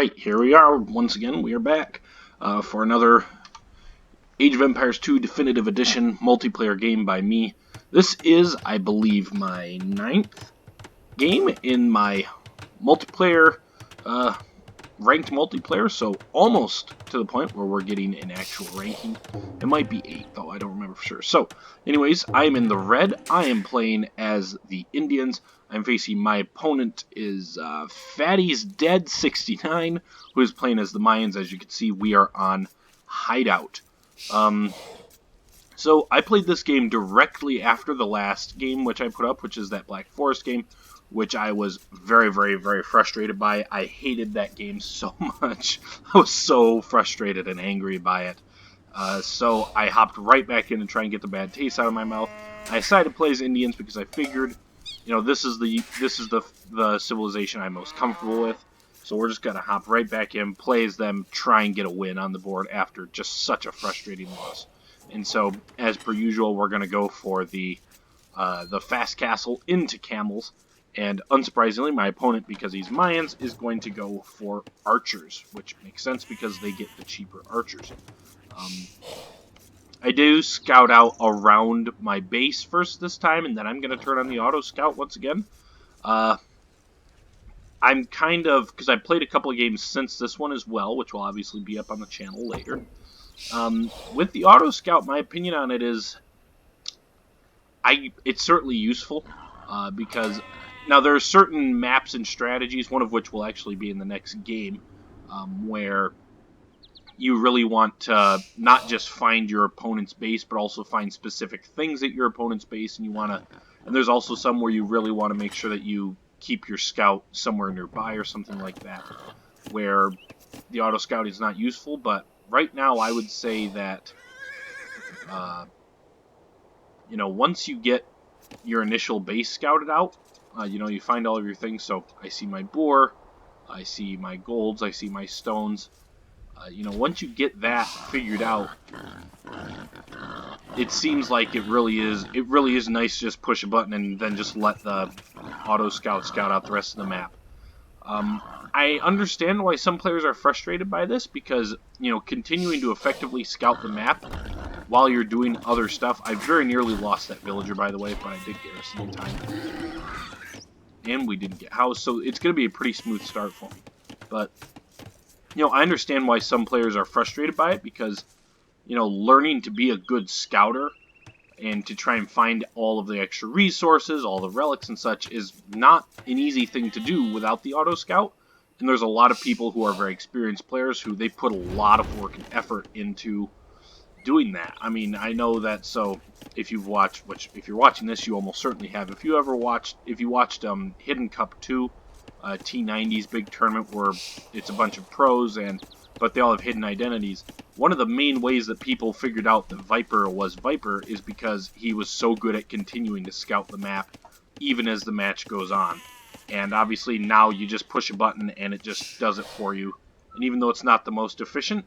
Alright, here we are. Once again, we are back for another Age of Empires 2 Definitive Edition multiplayer game by me. This is, I believe, my 9th game in my multiplayer, ranked multiplayer, so almost to the point where we're getting an actual ranking. It might be 8, though, I don't remember for sure. So, anyways, I am in the red. I am playing as the Indians. I'm facing my opponent is Fatty's Dead 69, who is playing as the Mayans. As you can see, we are on hideout. So I played this game directly after the last game which I put up, which is that Black Forest game, which I was very, very, very frustrated by. I hated that game so much. I was so frustrated and angry by it. So I hopped right back in and try and get the bad taste out of my mouth. I decided to play as Indians because I figured, you know, this is the civilization I'm most comfortable with. So we're just gonna hop right back in, play as them, try and get a win on the board after just such a frustrating loss. And so, as per usual, we're gonna go for the fast castle into Camels. And unsurprisingly, my opponent, because he's Mayans, is going to go for archers, which makes sense because they get the cheaper archers. I do scout out around my base first this time, and then I'm going to turn on the auto scout once again. I'm kind of, because I played a couple of games since this one as well, which will obviously be up on the channel later. With the auto scout, my opinion on it is, it's certainly useful, because now there are certain maps and strategies, one of which will actually be in the next game, where you really want to not just find your opponent's base, but also find specific things at your opponent's base, and and there's also some where you really want to make sure that you keep your scout somewhere nearby or something like that, where the auto scout is not useful. But right now, I would say that, you know, once you get your initial base scouted out, you know, you find all of your things. So I see my boar, I see my golds, I see my stones. You know, once you get that figured out, it seems like it really is nice to just push a button and then just let the auto scout out the rest of the map. I understand why some players are frustrated by this, because, you know, continuing to effectively scout the map while you're doing other stuff. I very nearly lost that villager, by the way, but I did garrison in time. And we didn't get housed, so it's going to be a pretty smooth start for me. But, you know, I understand why some players are frustrated by it, because, you know, learning to be a good scouter and to try and find all of the extra resources, all the relics and such, is not an easy thing to do without the auto scout. And there's a lot of people who are very experienced players who they put a lot of work and effort into doing that. I mean, I know that, so if you've watched, which if you're watching this, you almost certainly have. If you watched Hidden Cup 2, T90's big tournament where it's a bunch of pros, but they all have hidden identities. One of the main ways that people figured out that Viper was Viper is because he was so good at continuing to scout the map even as the match goes on. And obviously now you just push a button and it just does it for you. And even though it's not the most efficient,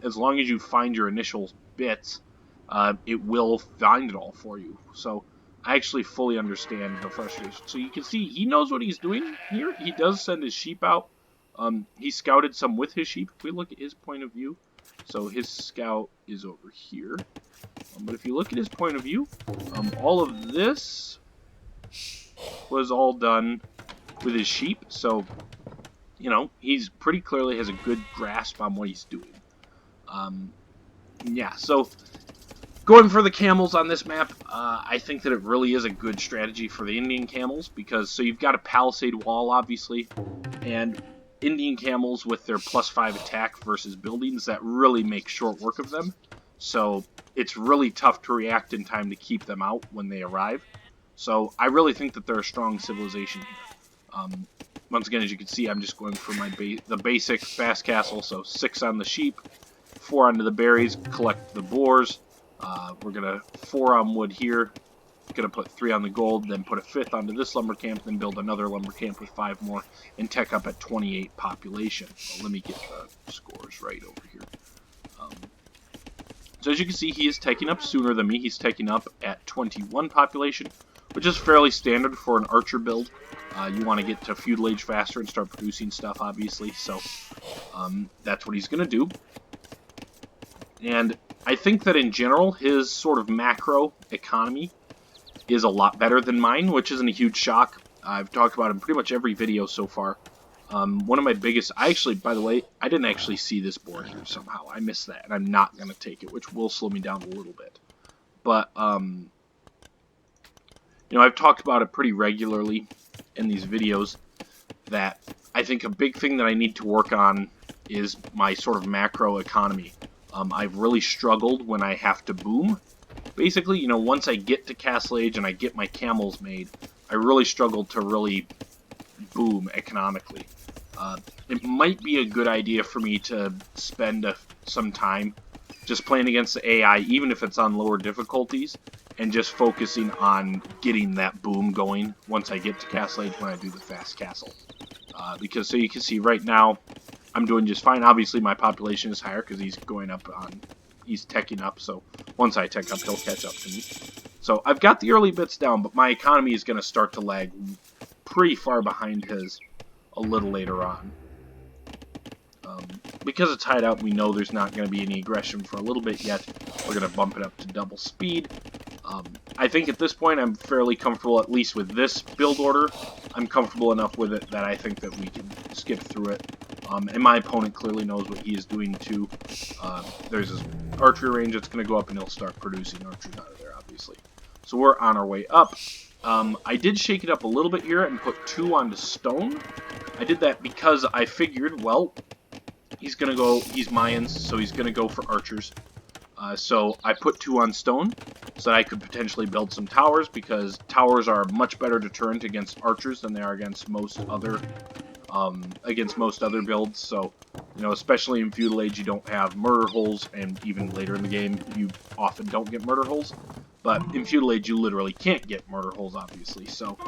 as long as you find your initial bits, it will find it all for you. So I actually fully understand the frustration. So you can see he knows what he's doing here. He does send his sheep out. He scouted some with his sheep. If we look at his point of view, so his scout is over here. But if you look at his point of view, all of this was all done with his sheep. So, you know, he's pretty clearly has a good grasp on what he's doing. Yeah, so going for the camels on this map, I think that it really is a good strategy for the Indian camels, because so you've got a palisade wall, obviously, and Indian camels with their +5 attack versus buildings, that really makes short work of them. So it's really tough to react in time to keep them out when they arrive. So I really think that they're a strong civilization here. Once again, as you can see, I'm just going for the basic fast castle. So 6 on the sheep, 4 onto the berries, collect the boars. We're going to 4 on wood here. Going to put 3 on the gold, then put a 5th onto this lumber camp, then build another lumber camp with 5 more, and tech up at 28 population. Well, let me get the scores right over here. So as you can see, he is taking up sooner than me. He's taking up at 21 population, which is fairly standard for an archer build. You want to get to feudal age faster and start producing stuff, obviously. So That's what he's going to do. And I think that in general, his sort of macro economy is a lot better than mine, which isn't a huge shock. I've talked about it in pretty much every video so far. One of my biggest... by the way, I didn't actually see this board here somehow. I missed that, and I'm not going to take it, which will slow me down a little bit. But, you know, I've talked about it pretty regularly in these videos that I think a big thing that I need to work on is my sort of macro economy. I've really struggled when I have to boom. Basically, you know, once I get to Castle Age and I get my camels made, I really struggled to really boom economically. It might be a good idea for me to spend some time just playing against the AI, even if it's on lower difficulties, and just focusing on getting that boom going once I get to Castle Age when I do the fast castle. Because, so you can see right now, I'm doing just fine. Obviously, my population is higher because he's going up on... He's teching up, so once I tech up, he'll catch up to me. So I've got the early bits down, but my economy is going to start to lag pretty far behind his a little later on. Because it's hideout, we know there's not going to be any aggression for a little bit yet. We're going to bump it up to double speed. I think at this point I'm fairly comfortable, at least with this build order. I'm comfortable enough with it that I think that we can skip through it. And my opponent clearly knows what he is doing too. There's his archery range that's going to go up, and he'll start producing archers out of there, obviously. So we're on our way up. I did shake it up a little bit here and put 2 onto stone. I did that because I figured, well, he's going to go, he's Mayans, so he's going to go for archers. So I put 2 on stone so that I could potentially build some towers, because towers are much better deterrent against archers than they are against most other builds. So, you know, especially in Feudal Age, you don't have murder holes, and even later in the game, you often don't get murder holes. But in Feudal Age, you literally can't get murder holes, obviously. So,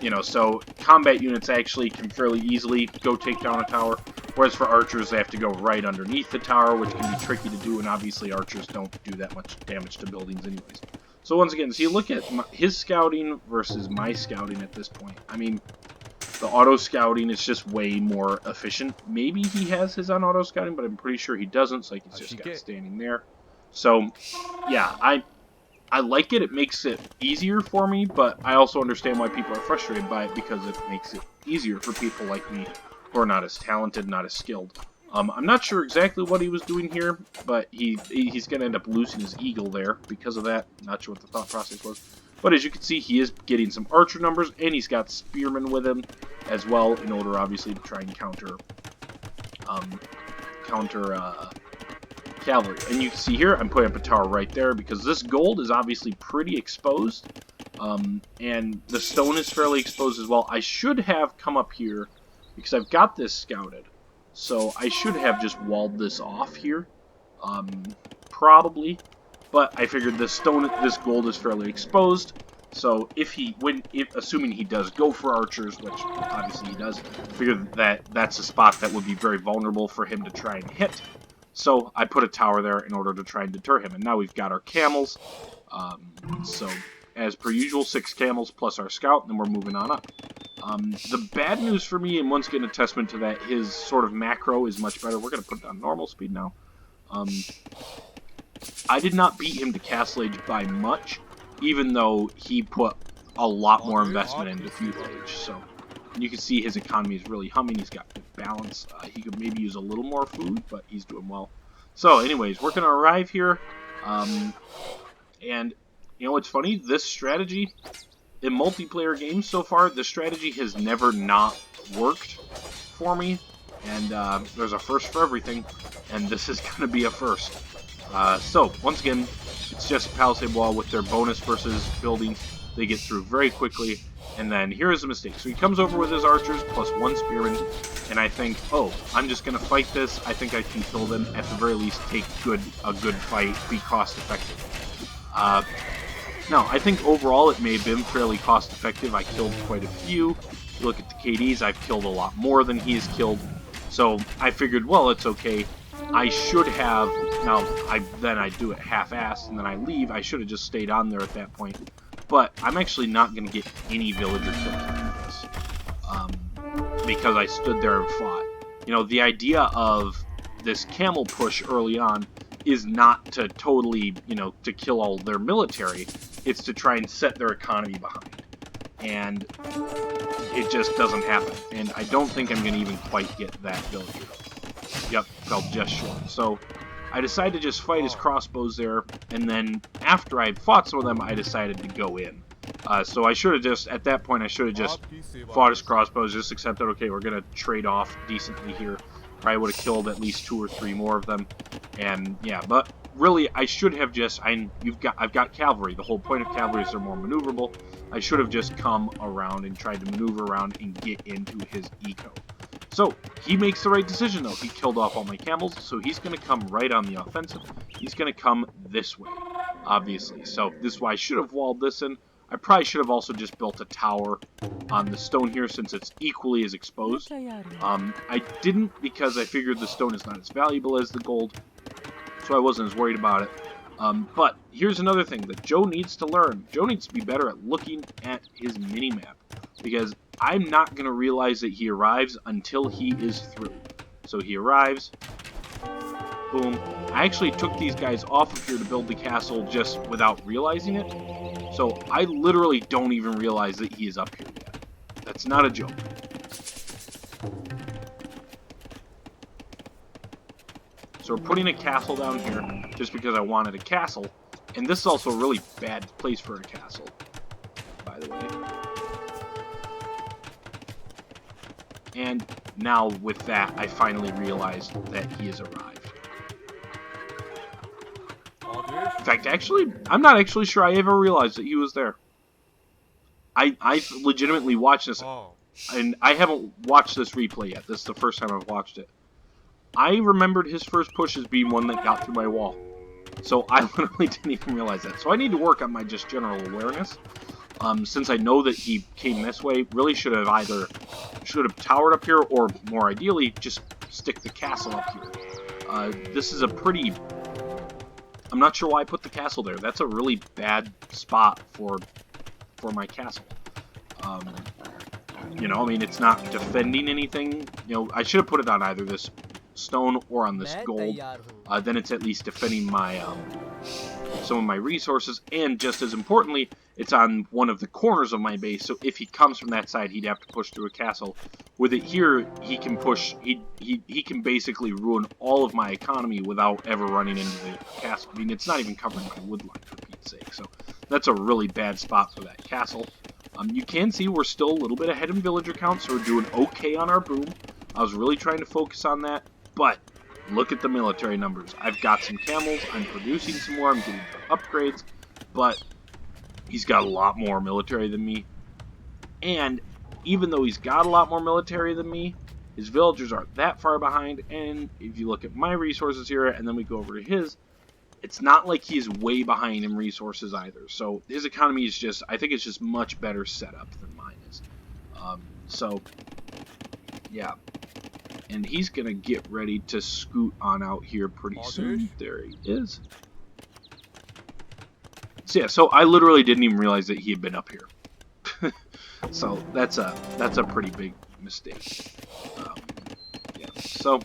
you know, so combat units actually can fairly easily go take down a tower, whereas for archers, they have to go right underneath the tower, which can be tricky to do, and obviously archers don't do that much damage to buildings anyways. So once again, so you look at his scouting versus my scouting at this point. I mean, the auto-scouting is just way more efficient. Maybe he has his on auto-scouting, but I'm pretty sure he doesn't, so he's just got standing there. So, yeah, I like it. It makes it easier for me, but I also understand why people are frustrated by it, because it makes it easier for people like me who are not as talented, not as skilled. I'm not sure exactly what he was doing here, but he's going to end up losing his eagle there because of that. Not sure what the thought process was. But as you can see, he is getting some archer numbers, and he's got spearmen with him as well, in order, obviously, to try and counter cavalry. And you can see here, I'm putting up a tower right there, because this gold is obviously pretty exposed, and the stone is fairly exposed as well. I should have come up here, because I've got this scouted, so I should have just walled this off here, probably. But I figured this gold is fairly exposed, so assuming he does go for archers, which obviously he does, I figured that that's a spot that would be very vulnerable for him to try and hit. So I put a tower there in order to try and deter him. And now we've got our camels. So as per usual, 6 camels plus our scout, and then we're moving on up. The bad news for me, and once again a testament to that, his sort of macro is much better. We're going to put it on normal speed now. I did not beat him to Castle Age by much, even though he put a lot more investment into Feudal Age. So you can see his economy is really humming. He's got good balance. He could maybe use a little more food, but he's doing well. So anyways, we're going to arrive here. And, you know, it's funny, this strategy, in multiplayer games so far, the strategy has never not worked for me. And there's a first for everything, and this is going to be a first. So, once again, it's just a palisade wall with their bonus versus buildings. They get through very quickly, and then here is a mistake. So he comes over with his archers plus 1 spearman, and I think, oh, I'm just going to fight this. I think I can kill them. At the very least, take a good fight, be cost effective. Now, I think overall it may have been fairly cost effective. I killed quite a few. You look at the KDs, I've killed a lot more than he's killed. So I figured, well, it's okay. I should have, then I do it half-assed, and then I leave. I should have just stayed on there at that point. But I'm actually not going to get any villager kills out of this. because I stood there and fought. You know, the idea of this camel push early on is not to totally, you know, to kill all their military. It's to try and set their economy behind. And it just doesn't happen. And I don't think I'm going to even quite get that villager. Yep, fell just short. So I decided to just fight his crossbows there, and then after I fought some of them, I decided to go in. So I should have just, at that point, I should have just fought his crossbows, just accepted, okay, we're going to trade off decently here. Probably would have killed at least 2 or 3 more of them. And yeah, but really, I should have just, I've got cavalry. The whole point of cavalry is they're more maneuverable. I should have just come around and tried to maneuver around and get into his eco. So, he makes the right decision, though. He killed off all my camels, so he's going to come right on the offensive. He's going to come this way, obviously. So, this is why I should have walled this in. I probably should have also just built a tower on the stone here, since it's equally as exposed. I didn't, because I figured the stone is not as valuable as the gold, so I wasn't as worried about it. But here's another thing that Joe needs to learn. Joe needs to be better at looking at his mini-map, because I'm not going to realize that he arrives until he is through. So he arrives, boom. I actually took these guys off of here to build the castle just without realizing it. So I literally don't even realize that he is up here yet. That's not a joke. So we're putting a castle down here just because I wanted a castle. And this is also a really bad place for a castle, by the way. And now with that, I finally realized that he has arrived. In fact, actually, I'm not actually sure I ever realized that he was there. I legitimately watched this, and I haven't watched this replay yet. This is the first time I've watched it. I remembered his first push as being one that got through my wall. So I literally didn't even realize that. So I need to work on my just general awareness. Since I know that he came this way, really should have either towered up here, or more ideally, just stick the castle up here. This is a pretty... I'm not sure why I put the castle there. That's a really bad spot for my castle. You know, I mean, it's not defending anything. You know, I should have put it on either this stone or on this gold. Then it's at least defending my some of my resources, and just as importantly, it's on one of the corners of my base. So if he comes from that side, he'd have to push through a castle. With it here, he can push. He can basically ruin all of my economy without ever running into the castle. I mean, it's not even covering my wood line, for Pete's sake. So that's a really bad spot for that castle. You can see we're still a little bit ahead in villager count, so we're doing okay on our boom. I was really trying to focus on that, but look at the military numbers. I've got some camels, I'm producing some more, I'm getting upgrades, but he's got a lot more military than me. And even though he's got a lot more military than me, his villagers aren't that far behind, and if you look at my resources here, and then we go over to his, it's not like he's way behind in resources either. So his economy is just, I think it's just much better set up than mine is. So, yeah. And he's going to get ready to scoot on out here pretty soon. There he is. So yeah, so I literally didn't even realize that he had been up here. So that's a pretty big mistake. Yeah, so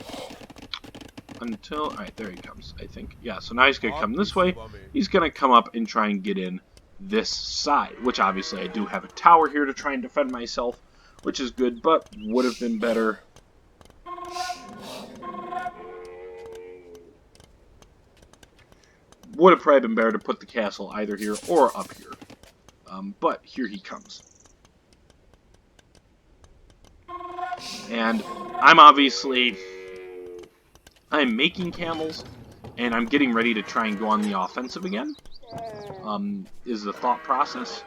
until, alright, there he comes, I think. Yeah, so now he's going to come this way. He's going to come up and try and get in this side, which obviously I do have a tower here to try and defend myself, which is good, but would have been better. Would have probably been better to put the castle either here or up here. But here he comes. And I'm making camels, and I'm getting ready to try and go on the offensive again. Is the thought process.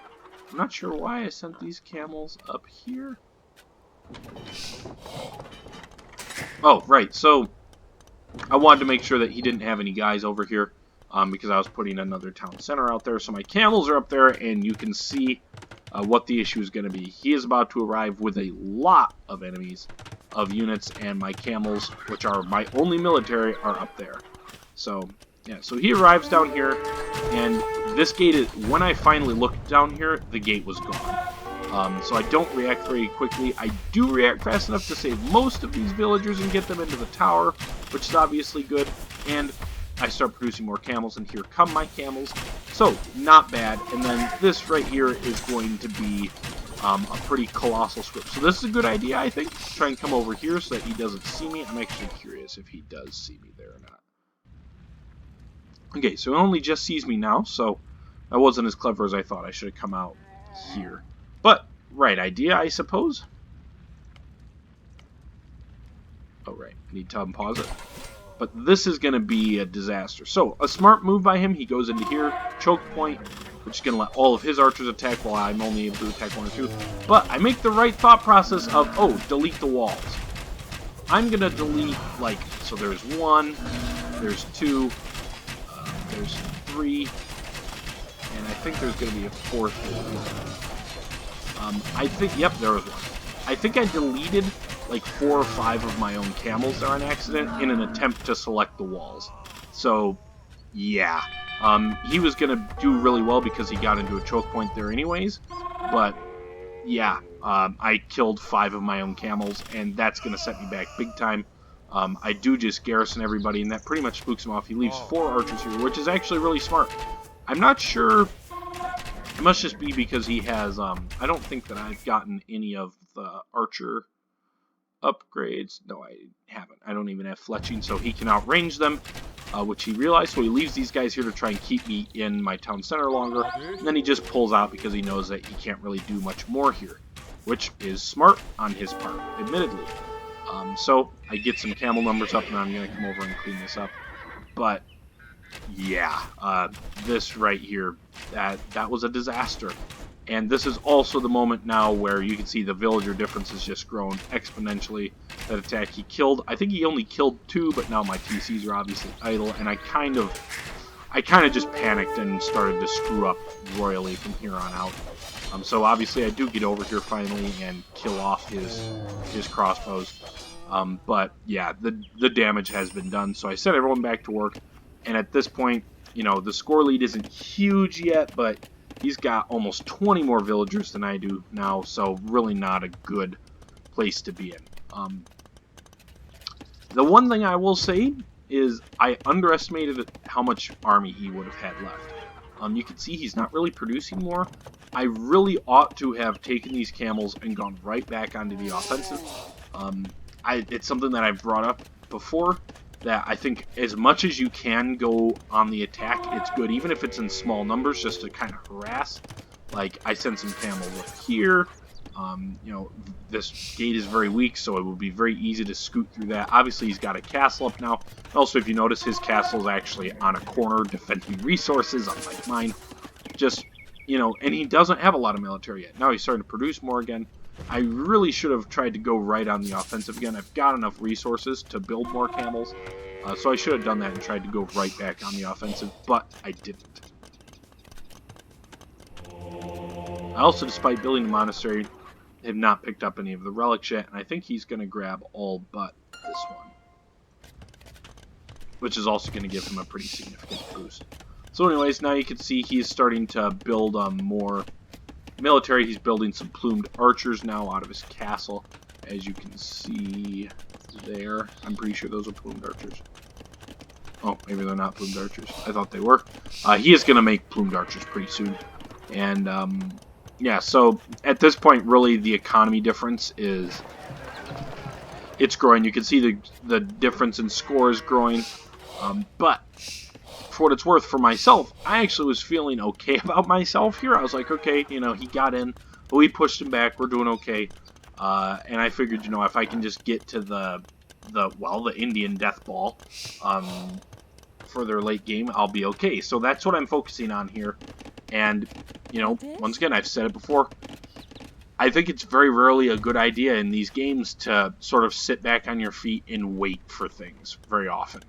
I'm not sure why I sent these camels up here. Oh, right, so I wanted to make sure that he didn't have any guys over here. Because I was putting another town center out there. So my camels are up there, and you can see what the issue is going to be. He is about to arrive with a lot of enemies, of units, and my camels, which are my only military, are up there. So, yeah, so he arrives down here, and this gate is, when I finally looked down here, the gate was gone. So I don't react very quickly. I do react fast enough to save most of these villagers and get them into the tower, which is obviously good. And I start producing more camels, and here come my camels. So, not bad. And then this right here is going to be a pretty colossal script. So this is a good idea, I think. Try and come over here so that he doesn't see me. I'm actually curious if he does see me there or not. Okay, so he only just sees me now, so that wasn't as clever as I thought. I should have come out here. But, right idea, I suppose. Oh, right. I need to unpause it. But this is going to be a disaster. So, a smart move by him. He goes into here, choke point, which is going to let all of his archers attack while I'm only able to attack 1 or 2. But I make the right thought process of, oh, delete the walls. I'm going to delete, like, so there's 1, there's 2, there's 3, and I think there's going to be a 4th. I think, yep, there was 1. I think I deleted like 4 or 5 of my own camels there on accident in an attempt to select the walls. So, yeah. He was going to do really well because he got into a choke point there anyways. But, yeah, I killed 5 of my own camels, and that's going to set me back big time. I do just garrison everybody, and that pretty much spooks him off. He leaves 4 archers here, which is actually really smart. I'm not sure. It must just be because he has, I don't think that I've gotten any of the archer upgrades. No, I haven't. I don't even have fletching, so he can outrange them, which he realized. So he leaves these guys here to try and keep me in my town center longer, and then he just pulls out because he knows that he can't really do much more here, which is smart on his part, admittedly. So I get some camel numbers up, and I'm going to come over and clean this up. But yeah, this right here, that was a disaster. And this is also the moment now where you can see the villager difference has just grown exponentially. That attack he killed, I think he only killed 2, but now my TCs are obviously idle, and I kind of just panicked and started to screw up royally from here on out. So obviously I do get over here finally and kill off his crossbows. But yeah, the damage has been done. So I set everyone back to work, and at this point, you know, the score lead isn't huge yet, but he's got almost 20 more villagers than I do now, so really not a good place to be in. The one thing I will say is I underestimated how much army he would have had left. You can see he's not really producing more. I really ought to have taken these camels and gone right back onto the offensive. It's something that I've brought up before, that I think as much as you can go on the attack, it's good, even if it's in small numbers, just to kind of harass. Like, I sent some camels up here. You know, this gate is very weak, so it would be very easy to scoot through that. Obviously, he's got a castle up now. Also, if you notice, his castle is actually on a corner defending resources, unlike mine. Just, you know, and he doesn't have a lot of military yet. Now he's starting to produce more again. I really should have tried to go right on the offensive again. I've got enough resources to build more camels, so I should have done that and tried to go right back on the offensive, but I didn't. I also, despite building the monastery, have not picked up any of the relics yet, and I think he's going to grab all but this one, which is also going to give him a pretty significant boost. So anyways, now you can see he's starting to build more military. He's building some plumed archers now out of his castle, as you can see there. I'm pretty sure those are plumed archers. Oh, maybe they're not plumed archers. I thought they were. He is going to make plumed archers pretty soon. And, yeah, so at this point, really, the economy difference is, it's growing. You can see the difference in score is growing. But for what it's worth, for myself, I actually was feeling okay about myself here. I was like, okay, you know, he got in, but we pushed him back. We're doing okay. And I figured, you know, if I can just get to the Indian death ball for their late game, I'll be okay. So that's what I'm focusing on here. And, you know, once again, I've said it before, I think it's very rarely a good idea in these games to sort of sit back on your feet and wait for things very often.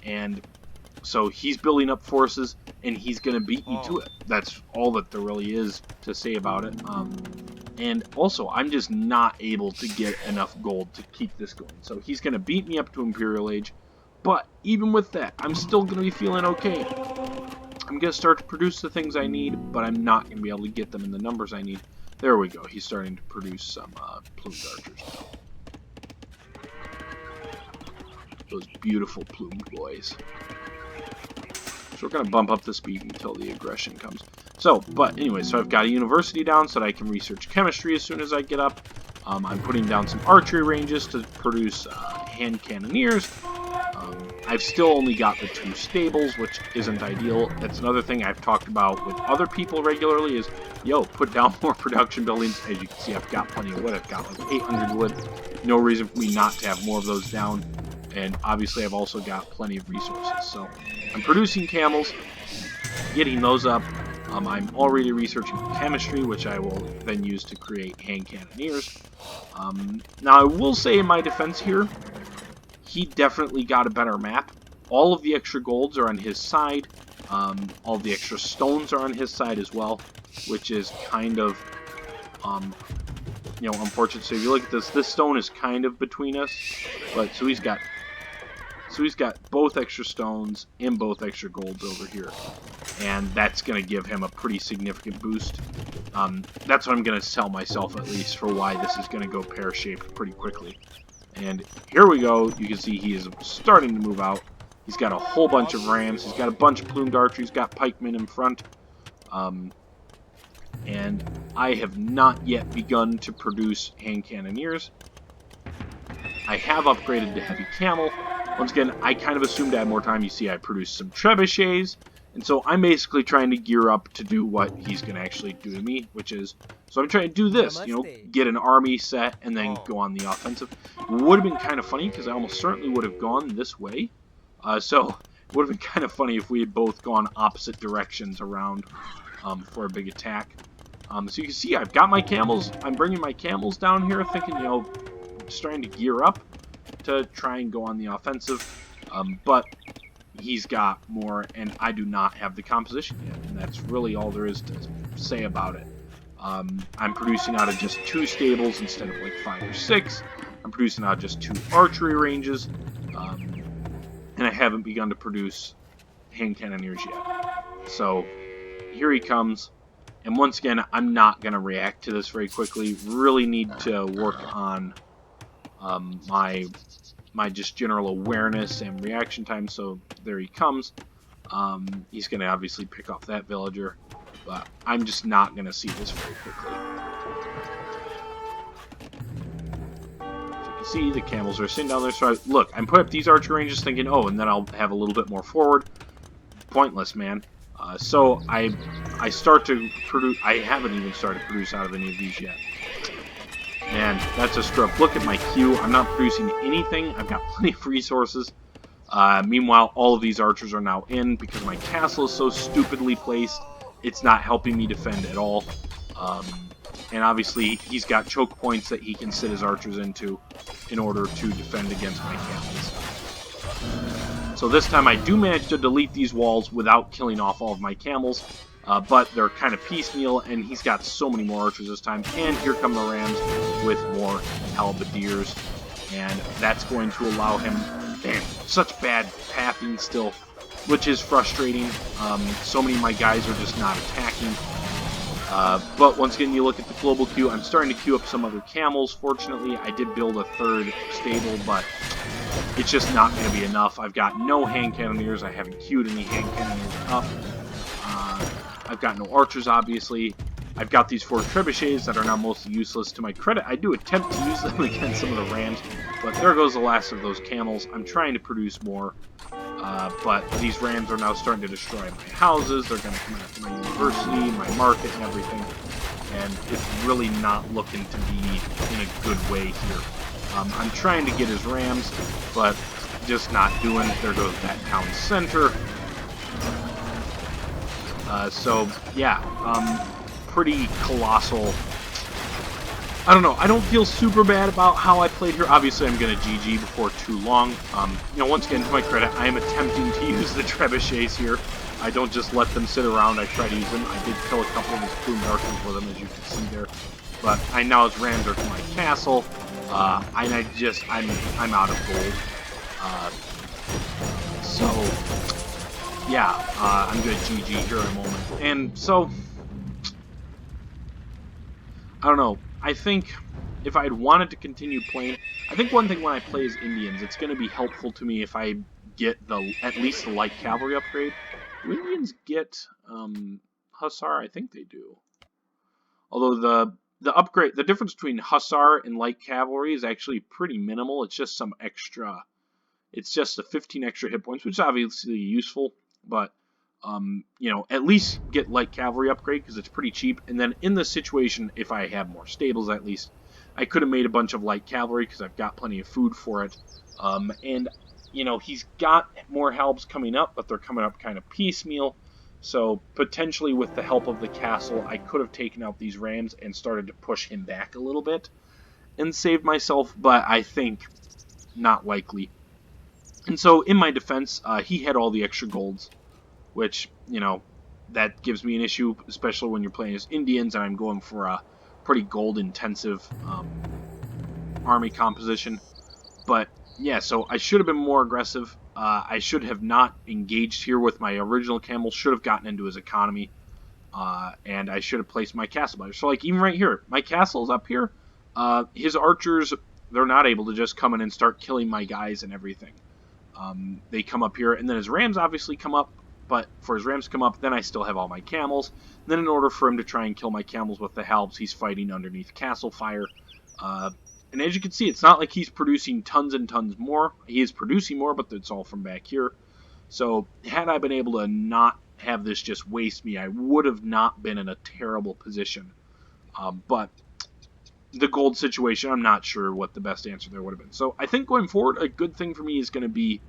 And so he's building up forces, and he's going to beat me to it. That's all that there really is to say about it. And also, I'm just not able to get enough gold to keep this going. So he's going to beat me up to Imperial Age. But even with that, I'm still going to be feeling okay. I'm going to start to produce the things I need, but I'm not going to be able to get them in the numbers I need. There we go. He's starting to produce some plumed archers now. Those beautiful plumed boys. So we're going to bump up the speed until the aggression comes. So, but anyway, so I've got a university down so that I can research chemistry as soon as I get up. I'm putting down some archery ranges to produce hand cannoneers. I've still only got the 2 stables, which isn't ideal. That's another thing I've talked about with other people regularly is, yo, put down more production buildings. As you can see, I've got plenty of wood. I've got like 800 wood. No reason for me not to have more of those down. And obviously, I've also got plenty of resources. So I'm producing camels, getting those up. I'm already researching chemistry, which I will then use to create hand cannoneers. Now, I will say in my defense here, he definitely got a better map. All of the extra golds are on his side. All the extra stones are on his side as well, which is kind of, unfortunate. So if you look at this stone is kind of between us, but so he's got both extra stones and both extra golds over here, and that's going to give him a pretty significant boost. That's what I'm going to tell myself at least for why this is going to go pear-shaped pretty quickly. And here we go. You can see he is starting to move out. He's got a whole bunch of rams. He's got a bunch of plumed archers. He's got pikemen in front. And I have not yet begun to produce hand cannoneers. I have upgraded to heavy camel. Once again, I kind of assumed I had more time. You see, I produced some trebuchets. And so I'm basically trying to gear up to do what he's going to actually do to me, which is, so I'm trying to do this, get an army set and then go on the offensive. Would have been kind of funny because I almost certainly would have gone this way. So it would have been kind of funny if we had both gone opposite directions around for a big attack. So you can see I've got my camels. I'm bringing my camels down here thinking, just trying to gear up to try and go on the offensive. But he's got more, and I do not have the composition yet, and that's really all there is to say about it. I'm producing out of just 2 stables instead of like 5 or 6. I'm producing out of just 2 archery ranges, and I haven't begun to produce hand cannoneers yet. So here he comes, and once again, I'm not going to react to this very quickly. Really need to work on my just general awareness and reaction time. So there he comes. He's going to obviously pick off that villager, but I'm just not going to see this very quickly. So you can see the camels are sitting down there. So I'm putting up these archery ranges thinking, oh, and then I'll have a little bit more forward. Pointless, man. So I start to produce. I haven't even started to produce out of any of these yet. Man, that's a scrub. Look at my queue. I'm not producing anything. I've got plenty of resources. Meanwhile, all of these archers are now in because my castle is so stupidly placed. It's not helping me defend at all. And obviously, he's got choke points that he can sit his archers into in order to defend against my camels. So this time I do manage to delete these walls without killing off all of my camels. But they're kind of piecemeal, and he's got so many more archers this time. And here come the rams with more halberdiers, and that's going to allow him, damn, such bad pathing still, which is frustrating. So many of my guys are just not attacking. But once again, you look at the global queue, I'm starting to queue up some other camels. Fortunately, I did build a 3rd stable, but it's just not going to be enough. I've got no hand cannoneers. I haven't queued any hand cannoneers up. I've got no archers, obviously. I've got these 4 trebuchets that are now mostly useless. To my credit, I do attempt to use them against some of the rams, but there goes the last of those camels. I'm trying to produce more, but these rams are now starting to destroy my houses. They're going to come after my university, my market, and everything, and it's really not looking to be in a good way here. I'm trying to get his rams, but just not doing it. There goes that town center. So, yeah, pretty colossal. I don't know, I don't feel super bad about how I played here. Obviously, I'm going to GG before too long. Once again, to my credit, I am attempting to use the trebuchets here. I don't just let them sit around, I try to use them. I did kill a couple of his plumed archers with them, as you can see there. But I now his rams are to my castle, and I'm out of gold. Yeah, I'm going to GG here in a moment. And so, I don't know. I think if I'd wanted to continue playing, I think one thing when I play as Indians, it's going to be helpful to me if I get the at least the light cavalry upgrade. Do Indians get Hussar? I think they do. Although the upgrade, the difference between Hussar and light cavalry is actually pretty minimal. It's just some extra. It's just the 15 extra hit points, which is obviously useful, but you know, at least get light cavalry upgrade because it's pretty cheap. And then in this situation, if I have more stables, at least I could have made a bunch of light cavalry because I've got plenty of food for it. And you know, he's got more helps coming up, but they're coming up kind of piecemeal. So potentially, with the help of the castle, I could have taken out these rams and started to push him back a little bit and saved myself. But I think not likely. And so, in my defense, he had all the extra golds, which, you know, that gives me an issue, especially when you're playing as Indians and I'm going for a pretty gold-intensive army composition. But, yeah, so I should have been more aggressive. I should have not engaged here with my original camel, should have gotten into his economy, and I should have placed my castle better. So, like, even right here, my castle's up here. His archers, they're not able to just come in and start killing my guys and everything. They come up here, and then his rams obviously come up, but for his rams to come up, then I still have all my camels. And then in order for him to try and kill my camels with the helps, he's fighting underneath castle fire. And as you can see, it's not like he's producing tons and tons more. He is producing more, but it's all from back here. So had I been able to not have this just waste me, I would have not been in a terrible position. But the gold situation, I'm not sure what the best answer there would have been. So I think going forward, a good thing for me is going to be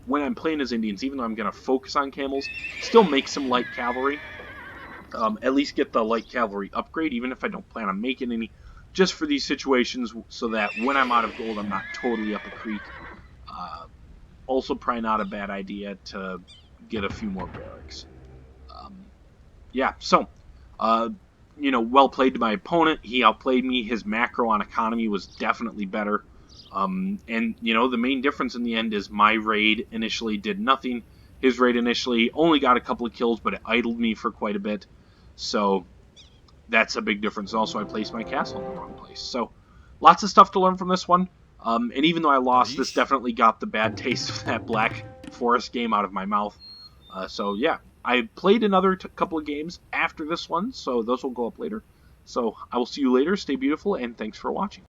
when I'm playing as Indians, even though I'm going to focus on camels, still make some light cavalry. At least get the light cavalry upgrade, even if I don't plan on making any, just for these situations, so that when I'm out of gold, I'm not totally up a creek. Also, probably not a bad idea to get a few more barracks. Um, yeah, so, uh, you know, well played to my opponent. He outplayed me. His macro on economy was definitely better. And, you know, the main difference in the end is my raid initially did nothing. His raid initially only got a couple of kills, but it idled me for quite a bit. So that's a big difference. Also, I placed my castle in the wrong place. So lots of stuff to learn from this one. And even though I lost, this definitely got the bad taste of that Black Forest game out of my mouth. So yeah, I played another couple of games after this one, so those will go up later. So I will see you later. Stay beautiful, and thanks for watching.